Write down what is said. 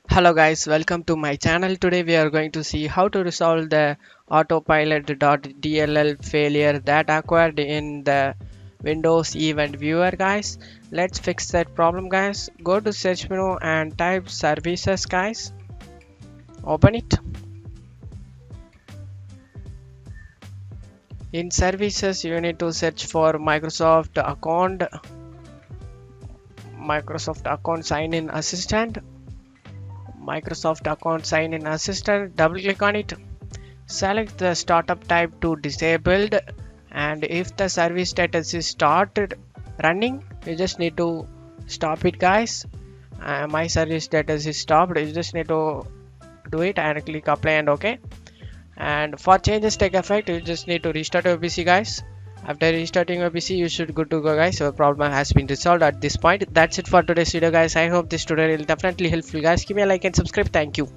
Hello guys, welcome to my channel. Today we are going to see how to resolve the Autopilot.dll failure that occurred in the Windows event viewer guys. Let's fix that problem guys. Go to search menu and type services guys. Open it. In services you need to search for Microsoft account sign in assistant. Microsoft account sign in assistant, double click on it, select the startup type to disabled, and if the service status is started running you just need to stop it guys. My service status is stopped, you just need to do it and click apply and OK. And for changes take effect you just need to restart your PC guys. After restarting your PC you should good to go guys. Your problem has been resolved at this point. That's it for today's video guys. I hope this tutorial will definitely helpful guys. Give me a like and subscribe. Thank you.